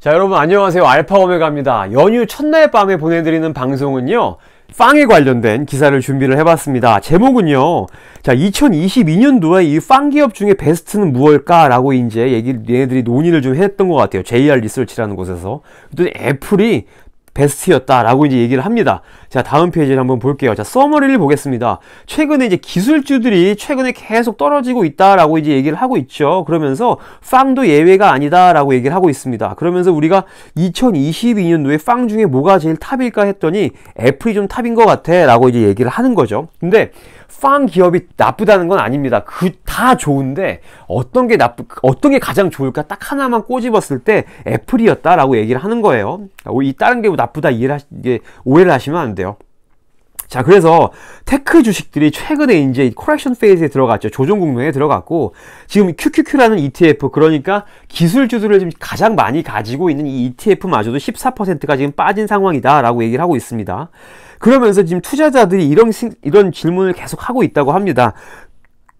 자, 여러분 안녕하세요. 알파 오메가입니다. 연휴 첫날 밤에 보내드리는 방송은요, 빵에 관련된 기사를 준비를 해봤습니다. 제목은요, 자, 2022년도에 이 빵 기업 중에 베스트는 무엇일까? 라고 이제 얘네들이 논의를 좀 했던 것 같아요. JR 리서치라는 곳에서. 그랬더니 애플이 베스트였다라고 이제 얘기를 합니다. 자, 다음 페이지를 한번 볼게요. 자, 서머리를 보겠습니다. 최근에 이제 기술주들이 최근에 계속 떨어지고 있다라고 이제 얘기를 하고 있죠. 그러면서 빵도 예외가 아니다라고 얘기를 하고 있습니다. 그러면서 우리가 2022년도에 빵 중에 뭐가 제일 탑일까 했더니 애플이 좀 탑인 것 같아라고 이제 얘기를 하는 거죠. 근데 빵 기업이 나쁘다는 건 아닙니다. 다 좋은데 어떤 게 가장 좋을까 딱 하나만 꼬집었을 때 애플이었다라고 얘기를 하는 거예요. 이 다른 게 나쁘다 오해를 하시면 안 돼요. 자, 그래서 테크 주식들이 최근에 이제 코렉션 페이즈에 들어갔죠. 조정 국면에 들어갔고, 지금 QQQ라는 ETF, 그러니까 기술주들을 지금 가장 많이 가지고 있는 이 ETF마저도 14%가 지금 빠진 상황이다라고 얘기를 하고 있습니다. 그러면서 지금 투자자들이 이런 질문을 계속 하고 있다고 합니다.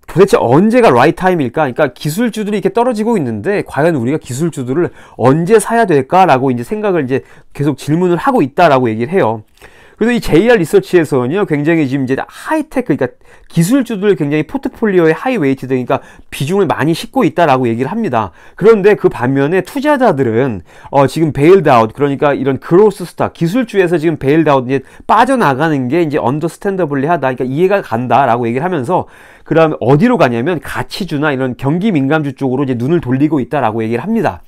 도대체 언제가 라이트 타임일까? 그러니까 기술주들이 이렇게 떨어지고 있는데 과연 우리가 기술주들을 언제 사야 될까라고 이제 생각을 이제 계속 질문을 하고 있다라고 얘기를 해요. 그래서 이 JR 리서치에서는요, 굉장히 지금 이제 하이테크, 그러니까 기술주들 굉장히 포트폴리오에 하이웨이트드, 그러니까 비중을 많이 싣고 있다라고 얘기를 합니다. 그런데 그 반면에 투자자들은 지금 베일드 아웃, 그러니까 이런 그로스 스탁, 기술주에서 지금 베일드 아웃 이제 빠져나가는 게 이제 언더스탠더블리하다, 그러니까 이해가 간다라고 얘기를 하면서, 그다음에 어디로 가냐면 가치주나 이런 경기 민감주 쪽으로 이제 눈을 돌리고 있다라고 얘기를 합니다.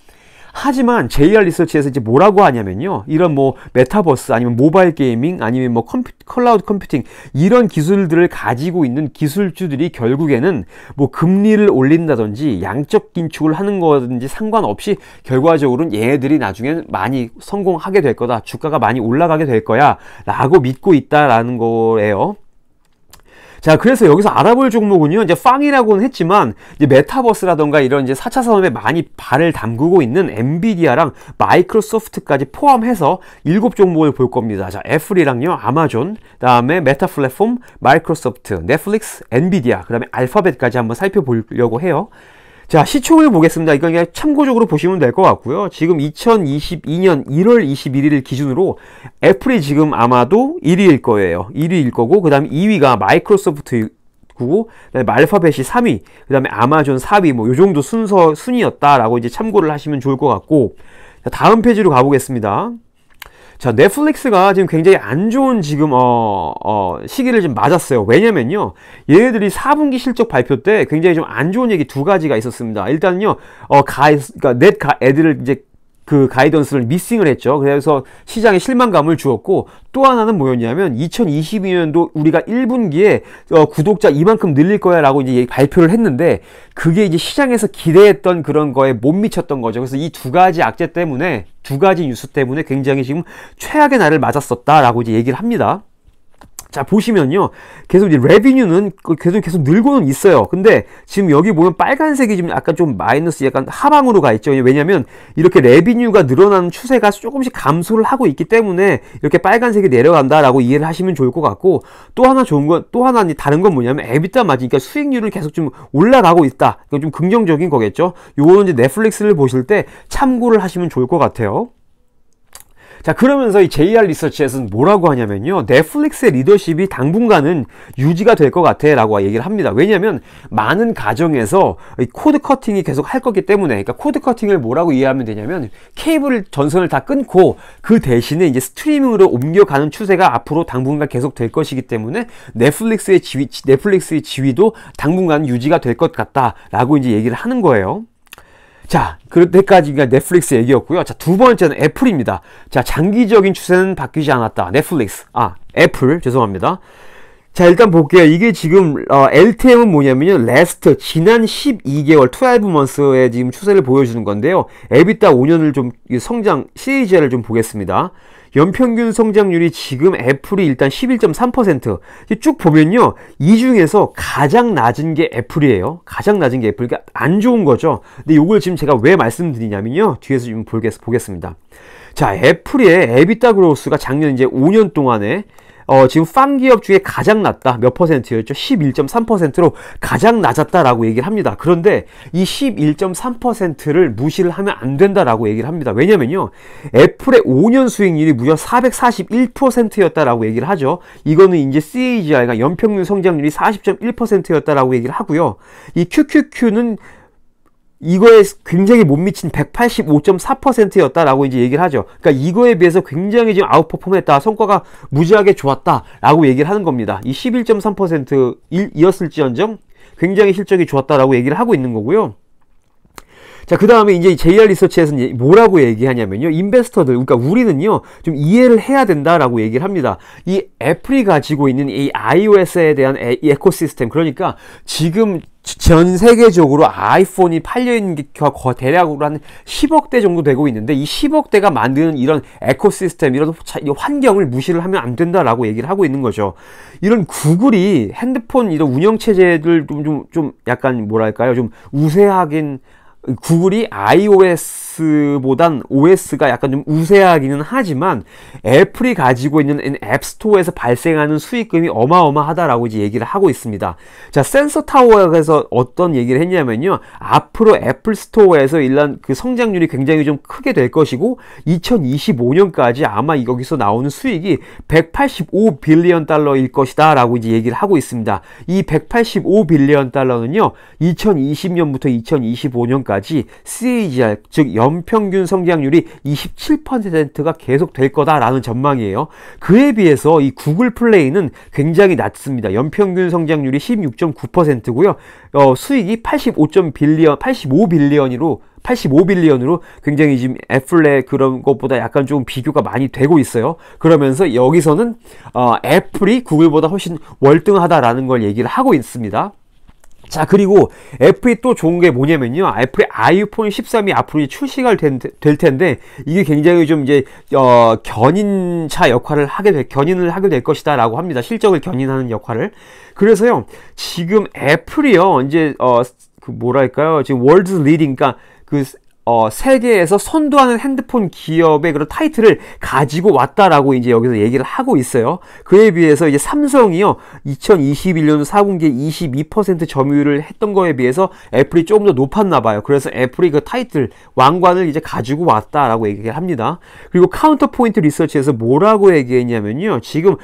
하지만 JR 리서치에서 이제 뭐라고 하냐면요, 이런 뭐 메타버스 아니면 모바일 게이밍 아니면 뭐 클라우드 컴퓨팅 이런 기술들을 가지고 있는 기술주들이 결국에는 뭐 금리를 올린다든지 양적 긴축을 하는 거든지 상관없이 결과적으로는 얘네들이 나중에 많이 성공하게 될 거다, 주가가 많이 올라가게 될 거야 라고 믿고 있다라는 거예요. 자, 그래서 여기서 알아볼 종목은요, 이제 빵이라고는 했지만, 이제 메타버스라던가 이런 이제 4차 산업에 많이 발을 담그고 있는 엔비디아랑 마이크로소프트까지 포함해서 7종목을 볼 겁니다. 자, 애플이랑요, 아마존, 다음에 메타 플랫폼, 마이크로소프트, 넷플릭스, 엔비디아, 그 다음에 알파벳까지 한번 살펴보려고 해요. 자, 시총을 보겠습니다. 이건 그냥 참고적으로 보시면 될 것 같고요. 지금 2022년 1월 21일 기준으로 애플이 지금 아마도 1위일 거예요. 1위일 거고, 그 다음에 2위가 마이크로소프트고, 그 다음에 알파벳이 3위, 그 다음에 아마존 4위, 뭐 요 정도 순위였다라고 이제 참고를 하시면 좋을 것 같고, 자, 다음 페이지로 가보겠습니다. 자, 넷플릭스가 지금 굉장히 안 좋은 지금 시기를 좀 맞았어요. 왜냐면요, 얘네들이 4분기 실적 발표 때 굉장히 좀 안 좋은 얘기 두 가지가 있었습니다. 일단은요, 그러니까 애들을 이제 그 가이던스를 미싱을 했죠. 그래서 시장에 실망감을 주었고, 또 하나는 뭐였냐면 2022년도 우리가 1분기에 구독자 이만큼 늘릴 거야 라고 이제 발표를 했는데, 그게 이제 시장에서 기대했던 그런 거에 못 미쳤던 거죠. 그래서 이 두 가지 악재 때문에, 두 가지 뉴스 때문에 굉장히 지금 최악의 날을 맞았었다 라고 이제 얘기를 합니다. 자, 보시면요, 계속 이제 레비뉴는 계속 늘고는 있어요. 근데 지금 여기 보면 빨간색이 지금 약간 좀 마이너스, 약간 하방으로 가 있죠. 왜냐면 이렇게 레비뉴가 늘어나는 추세가 조금씩 감소를 하고 있기 때문에 이렇게 빨간색이 내려간다라고 이해를 하시면 좋을 것 같고, 또 하나 다른 건 뭐냐면 에비타 마진, 그러니까 수익률은 계속 좀 올라가고 있다. 이건 좀 긍정적인 거겠죠. 요거는 이제 넷플릭스를 보실 때 참고를 하시면 좋을 것 같아요. 자, 그러면서 이 JR 리서치에서는 뭐라고 하냐면요, 넷플릭스의 리더십이 당분간은 유지가 될 것 같아 라고 얘기를 합니다. 왜냐면 많은 가정에서 이 코드 커팅이 계속 할 거기 때문에, 그러니까 코드 커팅을 뭐라고 이해하면 되냐면 케이블 전선을 다 끊고 그 대신에 이제 스트리밍으로 옮겨가는 추세가 앞으로 당분간 계속 될 것이기 때문에 넷플릭스의 지위도 당분간 유지가 될 것 같다 라고 이제 얘기를 하는 거예요. 자, 그때까지가 넷플릭스 얘기였고요. 자, 두 번째는 애플입니다. 자, 장기적인 추세는 바뀌지 않았다. 애플, 죄송합니다. 자, 일단 볼게요. 이게 지금 LTM은 뭐냐면요, last, 지난 12개월 12months의 지금 추세를 보여주는 건데요, 에비타 5년을 좀 성장 CAGR을 좀 보겠습니다. 연평균 성장률이 지금 애플이 일단 11.3%. 쭉 보면요, 이 중에서 가장 낮은 게 애플이에요. 가장 낮은 게 애플. 그러니까 안 좋은 거죠. 근데 이걸 지금 제가 왜 말씀드리냐면요, 뒤에서 좀 보겠습니다. 자, 애플의 에비타 그로스가 작년 이제 5년 동안에 지금 빵 기업 중에 가장 낮다. 몇 퍼센트였죠? 11.3%로 가장 낮았다라고 얘기를 합니다. 그런데 이 11.3%를 무시를 하면 안 된다라고 얘기를 합니다. 왜냐면요, 애플의 5년 수익률이 무려 441%였다라고 얘기를 하죠. 이거는 이제 CAGR가 연평균 성장률이 40.1%였다라고 얘기를 하고요. 이 QQQ는 이거에 굉장히 못 미친 185.4%였다라고 이제 얘기를 하죠. 그러니까 이거에 비해서 굉장히 지금 아웃퍼폼 했다. 성과가 무지하게 좋았다라고 얘기를 하는 겁니다. 이 11.3%이었을지언정 굉장히 실적이 좋았다라고 얘기를 하고 있는 거고요. 자, 그 다음에 이제 JR 리서치에서는 뭐라고 얘기하냐면요. 인베스터들, 그러니까 우리는요, 좀 이해를 해야 된다라고 얘기를 합니다. 이 애플이 가지고 있는 이 iOS에 대한 에코시스템, 그러니까 지금 전 세계적으로 아이폰이 팔려있는 게 대략으로 한 10억 대 정도 되고 있는데, 이 10억 대가 만드는 이런 에코시스템, 이런 환경을 무시를 하면 안 된다라고 얘기를 하고 있는 거죠. 이런 구글이 핸드폰 이런 운영체제들 좀 약간 뭐랄까요, 좀 우세하긴, 구글이 iOS보단 OS가 약간 좀 우세하기는 하지만 애플이 가지고 있는 앱스토어에서 발생하는 수익금이 어마어마하다라고 이제 얘기를 하고 있습니다. 자, 센서타워에서 어떤 얘기를 했냐면요, 앞으로 애플 스토어에서 일단 그 성장률이 굉장히 좀 크게 될 것이고 2025년까지 아마 여기서 나오는 수익이 185빌리언 달러일 것이다 라고 이제 얘기를 하고 있습니다. 이 185빌리언 달러는요, 2020년부터 2025년까지 CAGR, 즉 연평균 성장률이 27%가 계속 될 거다라는 전망이에요. 그에 비해서 이 구글 플레이는 굉장히 낮습니다. 연평균 성장률이 16.9%고요. 수익이 85빌리언으로 굉장히 지금 애플의 그런 것보다 약간 좀 비교가 많이 되고 있어요. 그러면서 여기서는 애플이 구글보다 훨씬 월등하다라는 걸 얘기를 하고 있습니다. 자, 그리고 애플이 또 좋은 게 뭐냐면요, 애플의 아이폰 13이 앞으로 이제 출시가 될 텐데, 이게 굉장히 좀 이제 견인차 역할을 견인을 하게 될 것이다 라고 합니다. 실적을 견인하는 역할을. 그래서요, 지금 애플이요, 이제 그 뭐랄까요, 지금 월드 리딩, 그러니까 그 세계에서 선도하는 핸드폰 기업의 그런 타이틀을 가지고 왔다라고 이제 여기서 얘기를 하고 있어요. 그에 비해서 이제 삼성이요, 2021년 4분기에 22% 점유율을 했던 거에 비해서 애플이 조금 더 높았나 봐요. 그래서 애플이 그 타이틀, 왕관을 이제 가지고 왔다라고 얘기를 합니다. 그리고 카운터 포인트 리서치에서 뭐라고 얘기했냐면요, 지금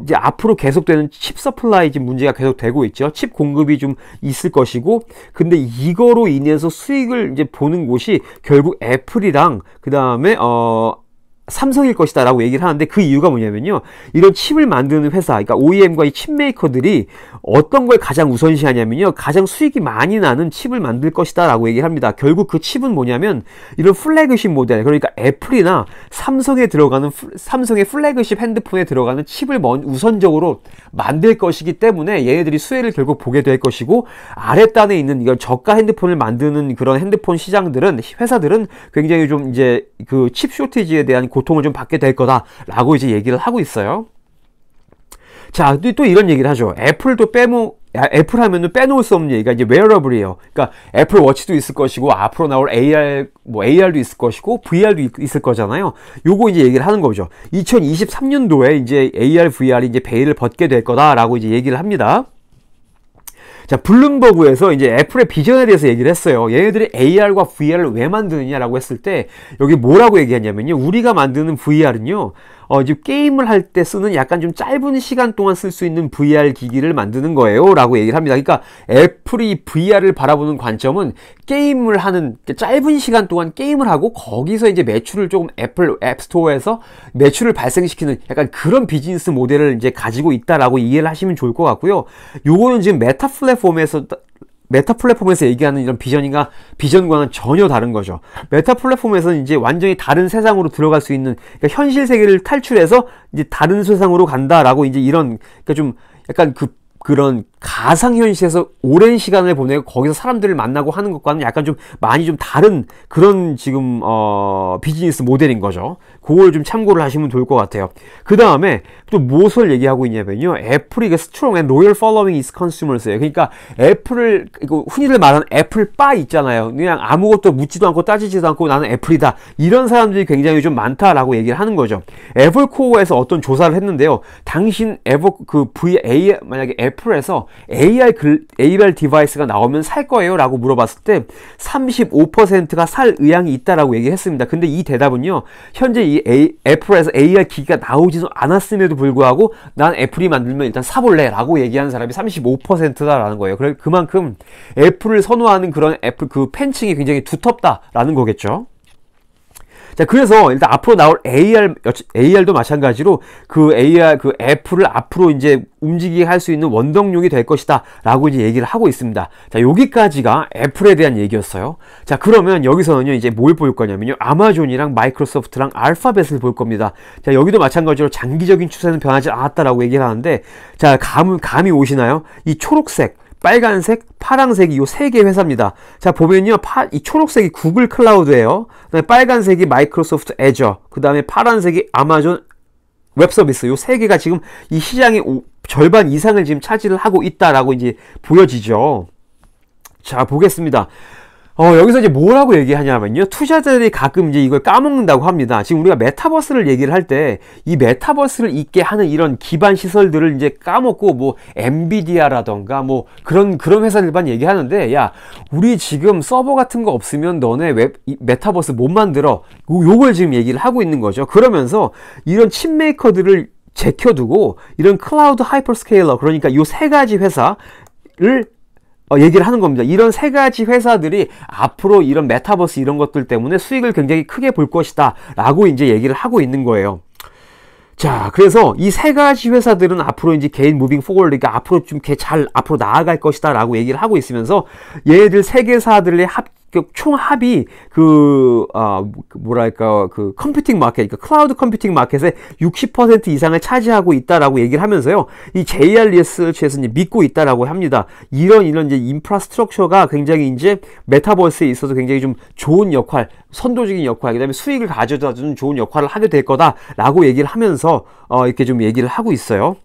이제 앞으로 계속되는 칩 서플라이 문제가 계속 되고 있죠. 칩 공급이 좀 있을 것이고, 근데 이거로 인해서 수익을 이제 보는 곳이 결국 애플이랑 그 다음에 삼성일 것이다 라고 얘기를 하는데, 그 이유가 뭐냐면요, 이런 칩을 만드는 회사, 그러니까 OEM과 이 칩 메이커들이 어떤 걸 가장 우선시하냐면요, 가장 수익이 많이 나는 칩을 만들 것이다 라고 얘기를 합니다. 결국 그 칩은 뭐냐면 이런 플래그십 모델, 그러니까 애플이나 삼성의 플래그십 핸드폰에 들어가는 칩을 우선적으로 만들 것이기 때문에 얘네들이 수혜를 결국 보게 될 것이고, 아랫단에 있는 이런 저가 핸드폰을 만드는 그런 핸드폰 회사들은 굉장히 좀 이제 그 칩 쇼티지에 대한 고통을 좀 받게 될 거다라고 이제 얘기를 하고 있어요. 자, 또 이런 얘기를 하죠. 애플 하면은 빼놓을 수 없는 얘기가 이제 웨어러블이에요. 그러니까 애플 워치도 있을 것이고, 앞으로 나올 AR도 있을 것이고, VR도 있을 거잖아요. 요거 이제 얘기를 하는 거죠. 2023년도에 이제 AR, VR이 이제 베일을 벗게 될 거다라고 이제 얘기를 합니다. 자, 블룸버그에서 이제 애플의 비전에 대해서 얘기를 했어요. 얘네들이 AR과 VR을 왜 만드느냐라고 했을 때, 여기 뭐라고 얘기했냐면요, 우리가 만드는 VR은요, 지금 게임을 할 때 쓰는 약간 좀 짧은 시간 동안 쓸 수 있는 VR 기기를 만드는 거예요 라고 얘기를 합니다. 그러니까 애플이 VR을 바라보는 관점은 게임을 하는, 짧은 시간 동안 게임을 하고 거기서 이제 매출을 조금 애플 앱스토어에서 매출을 발생시키는 약간 그런 비즈니스 모델을 이제 가지고 있다라고 이해를 하시면 좋을 것 같고요. 요거는 지금 메타 플랫폼에서 얘기하는 이런 비전과는 전혀 다른 거죠. 메타 플랫폼에서는 이제 완전히 다른 세상으로 들어갈 수 있는, 그러니까 현실 세계를 탈출해서 이제 다른 세상으로 간다라고 이제 이런, 그러니까 좀 약간 그런 가상현실에서 오랜 시간을 보내고 거기서 사람들을 만나고 하는 것과는 약간 좀 많이 좀 다른 그런 지금 비즈니스 모델인 거죠. 그걸 좀 참고를 하시면 좋을 것 같아요. 그 다음에 또 무엇을 얘기하고 있냐면요, 애플이 strong and loyal following its consumers예요. 그러니까 애플을, 흔히들 말하는 애플바 있잖아요. 그냥 아무것도 묻지도 않고 따지지도 않고 나는 애플이다, 이런 사람들이 굉장히 좀 많다라고 얘기를 하는 거죠. 애플코어에서 어떤 조사를 했는데요, 당신 만약에 애플에서 AR 디바이스가 나오면 살 거예요? 라고 물어봤을 때 35%가 살 의향이 있다라고 얘기했습니다. 근데 이 대답은요, 현재 이 애플에서 AR 기기가 나오지도 않았음에도 불구하고 난 애플이 만들면 일단 사볼래 라고 얘기하는 사람이 35%다라는 거예요. 그만큼 애플을 선호하는 그런 애플 팬층이 굉장히 두텁다라는 거겠죠. 자, 그래서 일단 앞으로 나올 AR도 마찬가지로 애플을 앞으로 이제 움직이게 할 수 있는 원동력이 될 것이다 라고 이제 얘기를 하고 있습니다. 자, 여기까지가 애플에 대한 얘기였어요. 자, 그러면 여기서는요, 이제 뭘 볼 거냐면요, 아마존이랑 마이크로소프트랑 알파벳을 볼 겁니다. 자, 여기도 마찬가지로 장기적인 추세는 변하지 않았다라고 얘기를 하는데, 자, 감이 오시나요? 이 초록색, 빨간색, 파란색이 요 세 개 회사입니다. 자, 보면요, 이 초록색이 구글 클라우드예요. 그다음에 빨간색이 마이크로소프트 애저, 그 다음에 파란색이 아마존 웹서비스, 요 세 개가 지금 이 시장의 절반 이상을 지금 차지를 하고 있다라고 이제 보여지죠. 자, 보겠습니다. 여기서 이제 뭐라고 얘기하냐면요, 투자자들이 가끔 이제 이걸 까먹는다고 합니다. 지금 우리가 메타버스를 얘기를 할 때 이 메타버스를 있게 하는 이런 기반 시설들을 이제 까먹고 뭐 엔비디아라던가 뭐 그런 회사들만 얘기하는데, 야, 우리 지금 서버 같은 거 없으면 너네 메타버스 못 만들어, 요걸 지금 얘기를 하고 있는 거죠. 그러면서 이런 칩 메이커들을 제껴두고 이런 클라우드 하이퍼스케일러, 그러니까 요 세 가지 회사를 얘기를 하는 겁니다. 이런 세 가지 회사들이 앞으로 이런 메타버스 이런 것들 때문에 수익을 굉장히 크게 볼 것이다 라고 이제 얘기를 하고 있는 거예요. 자, 그래서 이 세 가지 회사들은 앞으로 이제 개인 무빙 포워드, 그러니까 앞으로 좀 잘 앞으로 나아갈 것이다 라고 얘기를 하고 있으면서, 얘들 세 개사들의 총합이 컴퓨팅 마켓, 그러니까 클라우드 컴퓨팅 마켓의 60% 이상을 차지하고 있다라고 얘기를 하면서요, 이 JR 리서치에서 이제 믿고 있다라고 합니다. 이런 이제 인프라스트럭처가 굉장히 이제 메타버스에 있어서 굉장히 좀 좋은 역할, 선도적인 역할, 그 다음에 수익을 가져다주는 좋은 역할을 하게 될 거다라고 얘기를 하면서 이렇게 좀 얘기를 하고 있어요.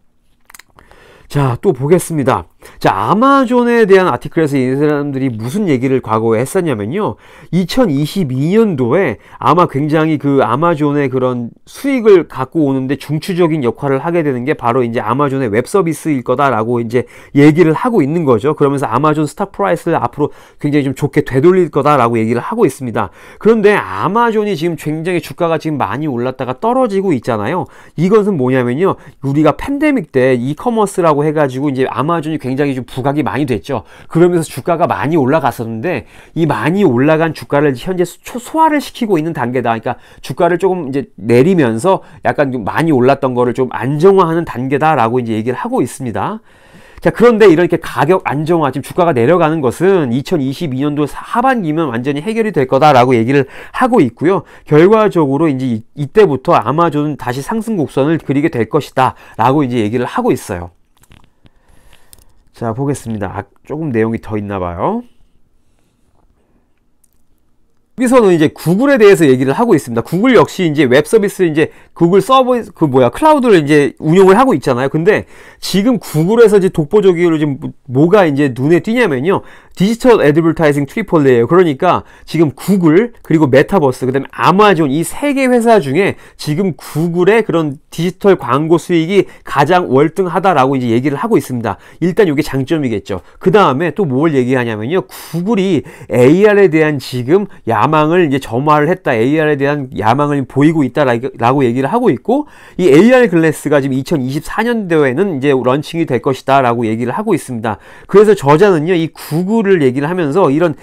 자, 또 보겠습니다. 자, 아마존에 대한 아티클에서 이 사람들이 무슨 얘기를 과거에 했었냐면요, 2022년도에 아마 굉장히 아마존의 그런 수익을 갖고 오는데 중추적인 역할을 하게 되는 게 바로 이제 아마존의 웹 서비스일 거다라고 이제 얘기를 하고 있는 거죠. 그러면서 아마존 스탁 프라이스를 앞으로 굉장히 좀 좋게 되돌릴 거다라고 얘기를 하고 있습니다. 그런데 아마존이 지금 굉장히 주가가 지금 많이 올랐다가 떨어지고 있잖아요. 이것은 뭐냐면요, 우리가 팬데믹 때 이커머스라고 해가지고 이제 아마존이 굉장히 좀 부각이 많이 됐죠. 그러면서 주가가 많이 올라갔었는데, 이 많이 올라간 주가를 현재 소화를 시키고 있는 단계다. 그러니까 주가를 조금 이제 내리면서 약간 좀 많이 올랐던 거를 좀 안정화하는 단계다라고 이제 얘기를 하고 있습니다. 자, 그런데 이렇게 가격 안정화, 지금 주가가 내려가는 것은 2022년도 하반기면 완전히 해결이 될 거다라고 얘기를 하고 있고요. 결과적으로 이제 이때부터 아마존은 다시 상승 곡선을 그리게 될 것이다 라고 이제 얘기를 하고 있어요. 자, 보겠습니다. 조금 내용이 더 있나 봐요. 여기서는 이제 구글에 대해서 얘기를 하고 있습니다. 구글 역시 이제 웹 서비스, 이제 구글 서버, 클라우드를 이제 운용을 하고 있잖아요. 근데 지금 구글에서 이제 독보적으로 지금 뭐가 이제 눈에 띄냐면요, 디지털 애드버타이징 트리플레이예요. 그러니까 지금 구글, 그리고 메타버스, 그 다음에 아마존, 이 세 개 회사 중에 지금 구글의 그런 디지털 광고 수익이 가장 월등하다라고 이제 얘기를 하고 있습니다. 일단 이게 장점이겠죠. 그 다음에 또 뭘 얘기하냐면요, 구글이 AR에 대한 지금 야망을 이제 점화를 했다, AR에 대한 야망을 보이고 있다라고 얘기를 하고 있고, 이 AR 글래스가 지금 2024년도에는 이제 런칭이 될 것이다 라고 얘기를 하고 있습니다. 그래서 저자는요, 이 구글을 얘기를 하면서 이런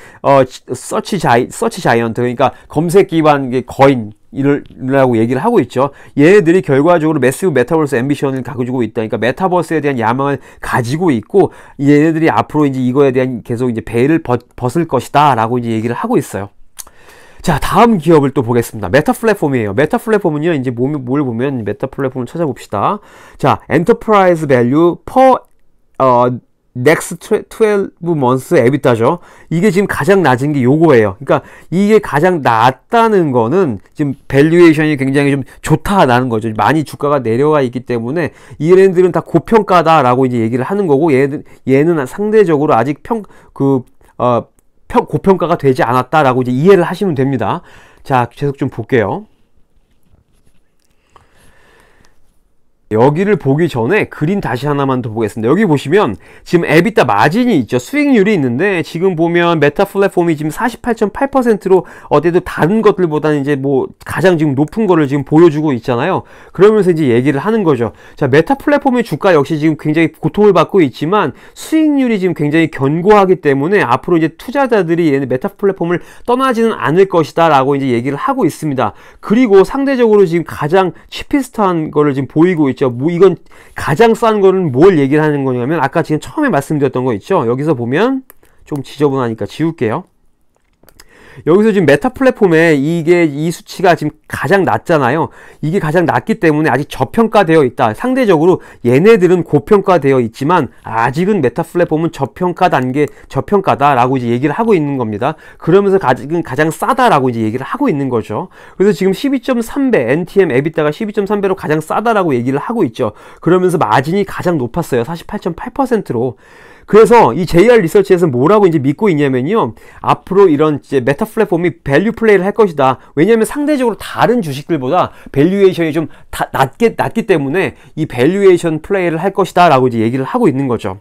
서치 자이언트, 그러니까 검색 기반 거인 이라고 얘기를 하고 있죠. 얘네들이 결과적으로 매시브 메타버스 앰비션을 가지고 있다. 그러니까 메타버스에 대한 야망을 가지고 있고, 얘네들이 앞으로 이제 이거에 대한 계속 이제 베일을 벗을 것이다라고 이제 얘기를 하고 있어요. 자, 다음 기업을 또 보겠습니다. 메타 플랫폼이에요. 메타 플랫폼은요, 이제 뭘 보면 메타 플랫폼을 찾아봅시다. 자, 엔터프라이즈 밸류 퍼 next 12 months EBITDA죠. 이게 지금 가장 낮은 게 요거예요. 그러니까 이게 가장 낮다는 거는 지금 밸류에이션이 굉장히 좀 좋다라는 거죠. 많이 주가가 내려와 있기 때문에 얘네들은 다 고평가다라고 이제 얘기를 하는 거고, 얘는 상대적으로 아직 고평가가 되지 않았다라고 이제 이해를 하시면 됩니다. 자, 계속 좀 볼게요. 여기를 보기 전에 그림 다시 하나만 더 보겠습니다. 여기 보시면 지금 EBITDA 마진이 있죠. 수익률이 있는데 지금 보면 메타 플랫폼이 지금 48.8%로 어때도 다른 것들보다는 이제 뭐 가장 지금 높은 거를 지금 보여주고 있잖아요. 그러면서 이제 얘기를 하는 거죠. 자, 메타 플랫폼의 주가 역시 지금 굉장히 고통을 받고 있지만 수익률이 지금 굉장히 견고하기 때문에 앞으로 이제 투자자들이 얘네 메타 플랫폼을 떠나지는 않을 것이다 라고 이제 얘기를 하고 있습니다. 그리고 상대적으로 지금 가장 치피스트한 거를 지금 보이고 있죠. 뭐 이건 가장 싼 거는 뭘 얘기를 하는 거냐면 아까 지금 처음에 말씀드렸던 거 있죠. 여기서 보면 좀 지저분하니까 지울게요. 여기서 지금 메타 플랫폼에 이 수치가 지금 가장 낮잖아요. 이게 가장 낮기 때문에 아직 저평가되어 있다. 상대적으로 얘네들은 고평가되어 있지만 아직은 메타 플랫폼은 저평가다라고 이제 얘기를 하고 있는 겁니다. 그러면서 아직은 가장 싸다라고 이제 얘기를 하고 있는 거죠. 그래서 지금 12.3배, NTM EBITDA가 12.3배로 가장 싸다라고 얘기를 하고 있죠. 그러면서 마진이 가장 높았어요. 48.8%로. 그래서 이 JR 리서치에서 뭐라고 이제 믿고 있냐면요. 앞으로 이런 이제 메타 플랫폼이 밸류 플레이를 할 것이다. 왜냐하면 상대적으로 다른 주식들보다 밸류에이션이 좀 낮기 때문에 이 밸류에이션 플레이를 할 것이다 라고 이제 얘기를 하고 있는 거죠.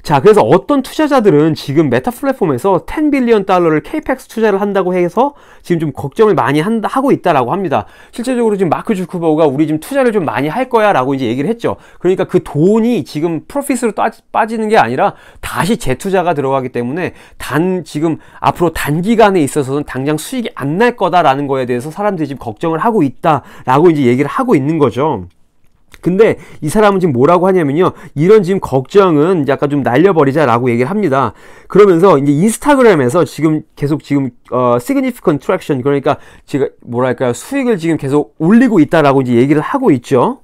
자, 그래서 어떤 투자자들은 지금 메타 플랫폼에서 10 빌리언 달러를 케이펙스 투자를 한다고 해서 지금 좀 걱정을 많이 하고 있다라고 합니다. 실제적으로 지금 마크 주커버그가 우리 지금 투자를 좀 많이 할 거야 라고 이제 얘기를 했죠. 그러니까 그 돈이 지금 프로핏으로 빠지는 게 아니라 다시 재투자가 들어가기 때문에 지금 앞으로 단기간에 있어서는 당장 수익이 안 날 거다라는 거에 대해서 사람들이 지금 걱정을 하고 있다라고 이제 얘기를 하고 있는 거죠. 근데 이 사람은 지금 뭐라고 하냐면요. 이런 지금 걱정은 약간 좀 날려버리자라고 얘기를 합니다. 그러면서 이제 인스타그램에서 지금 계속 significant traction, 그러니까 지금 뭐랄까요, 수익을 지금 계속 올리고 있다라고 이제 얘기를 하고 있죠.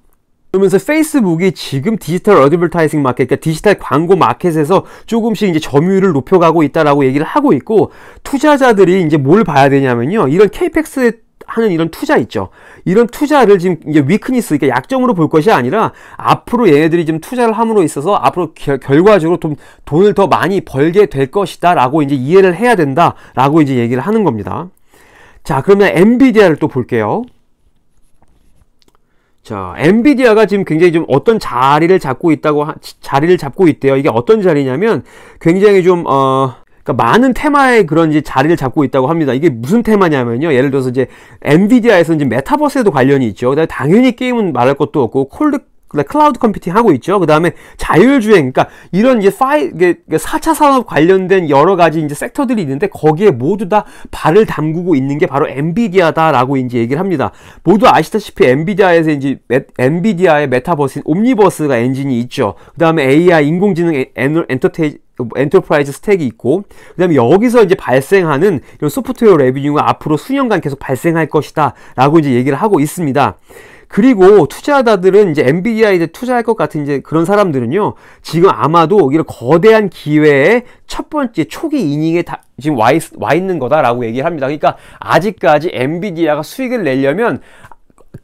그러면서 페이스북이 지금 디지털 어드버타이징 마켓, 그러니까 디지털 광고 마켓에서 조금씩 이제 점유율을 높여가고 있다라고 얘기를 하고 있고, 투자자들이 이제 뭘 봐야 되냐면요. 이런 케이펙스 하는 이런 투자 있죠. 이런 투자를 지금 이제 위크니스, 그러니까 약점으로 볼 것이 아니라 앞으로 얘네들이 좀 투자를 함으로 있어서 앞으로 결과적으로 돈을 더 많이 벌게 될 것이다 라고 이제 이해를 해야 된다 라고 이제 얘기를 하는 겁니다. 자, 그러면 엔비디아를 또 볼게요. 자, 엔비디아가 지금 굉장히 좀 어떤 자리를 잡고 있대요. 이게 어떤 자리냐면 굉장히 좀 그러니까 많은 테마의 그런 이제 자리를 잡고 있다고 합니다. 이게 무슨 테마냐면요. 예를 들어서 이제 엔비디아에서 이제 메타버스에도 관련이 있죠. 그다음에 당연히 게임은 말할 것도 없고 클라우드 컴퓨팅 하고 있죠. 그 다음에 자율주행, 그러니까 이런 이제 4차 산업 관련된 여러 가지 이제 섹터들이 있는데 거기에 모두 다 발을 담그고 있는 게 바로 엔비디아다라고 이제 얘기를 합니다. 모두 아시다시피 엔비디아에서 이제 엔비디아의 메타버스, 옴니버스가 엔진이 있죠. 그 다음에 AI, 인공지능 엔터프라이즈 스택이 있고, 그 다음에 여기서 이제 발생하는 이런 소프트웨어 레비뉴가 앞으로 수년간 계속 발생할 것이다 라고 이제 얘기를 하고 있습니다. 그리고 투자자들은 이제 엔비디아에 투자할 것 같은 이제 그런 사람들은요, 지금 아마도 이런 거대한 기회의 첫 번째 초기 이닝에 지금 와 있는 거다라고 얘기를 합니다. 그러니까 아직까지 엔비디아가 수익을 내려면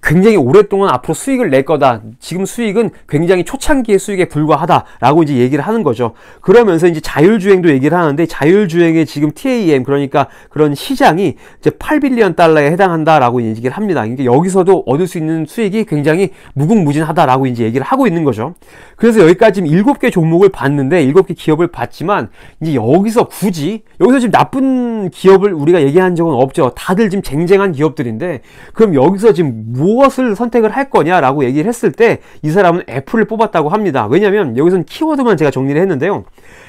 굉장히 오랫동안 앞으로 수익을 낼 거다. 지금 수익은 굉장히 초창기의 수익에 불과하다라고 이제 얘기를 하는 거죠. 그러면서 이제 자율주행도 얘기를 하는데, 자율주행의 지금 TAM, 그러니까 그런 시장이 이제 8빌리언 달러에 해당한다라고 얘기를 합니다. 그러니까 여기서도 얻을 수 있는 수익이 굉장히 무궁무진하다라고 이제 얘기를 하고 있는 거죠. 그래서 여기까지 지금 7개 종목을 봤는데, 7개 기업을 봤지만, 이제 여기서 지금 나쁜 기업을 우리가 얘기한 적은 없죠. 다들 지금 쟁쟁한 기업들인데, 그럼 여기서 지금 무엇을 선택을 할 거냐라고 얘기를 했을 때 이 사람은 애플을 뽑았다고 합니다. 왜냐면 여기서는 키워드만 제가 정리를 했는데요.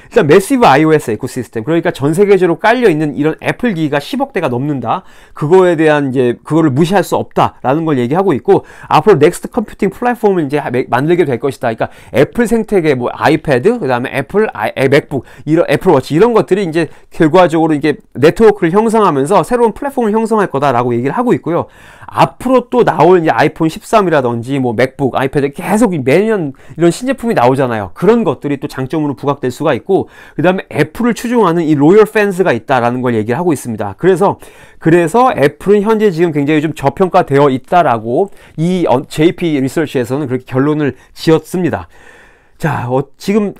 일단 매시브 iOS 에코시스템, 그러니까 전 세계적으로 깔려 있는 이런 애플 기기가 10억 대가 넘는다. 그거에 대한 이제 그거를 무시할 수 없다라는 걸 얘기하고 있고, 앞으로 넥스트 컴퓨팅 플랫폼을 이제 만들게 될 것이다. 그러니까 애플 생태계 뭐 아이패드, 그다음에 애플 맥북, 이런 애플워치 이런 것들이 이제 결과적으로 이게 네트워크를 형성하면서 새로운 플랫폼을 형성할 거다라고 얘기를 하고 있고요. 앞으로 또 나올 이제 아이폰 13이라든지 뭐 맥북, 아이패드 계속 매년 이런 신제품이 나오잖아요. 그런 것들이 또 장점으로 부각될 수가 있고, 그 다음에 애플을 추종하는 이 로열 팬스가 있다라는 걸 얘기를 하고 있습니다. 그래서 애플은 현재 지금 굉장히 좀 저평가되어 있다라고 이 JP 리서치에서는 그렇게 결론을 지었습니다. 자, 지금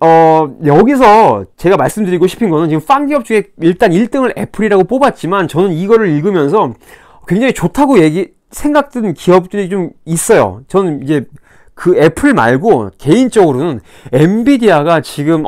여기서 제가 말씀드리고 싶은 거는, 지금 빵 기업 중에 일단 1등을 애플이라고 뽑았지만, 저는 이거를 읽으면서 굉장히 좋다고 생각드는 기업들이 좀 있어요. 저는 이제 그 애플 말고 개인적으로는 엔비디아가 지금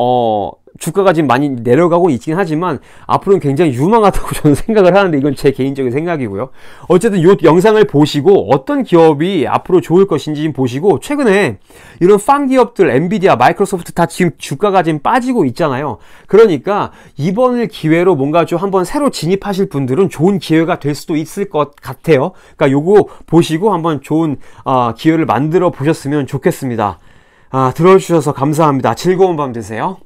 주가가 지금 많이 내려가고 있긴 하지만 앞으로는 굉장히 유망하다고 저는 생각을 하는데, 이건 제 개인적인 생각이고요. 어쨌든 이 영상을 보시고 어떤 기업이 앞으로 좋을 것인지 좀 보시고, 최근에 이런 팡 기업들 엔비디아, 마이크로소프트 다 지금 주가가 지금 빠지고 있잖아요. 그러니까 이번을 기회로 뭔가 좀 한번 새로 진입하실 분들은 좋은 기회가 될 수도 있을 것 같아요. 그러니까 요거 보시고 한번 좋은 기회를 만들어 보셨으면 좋겠습니다. 들어주셔서 감사합니다. 즐거운 밤 되세요.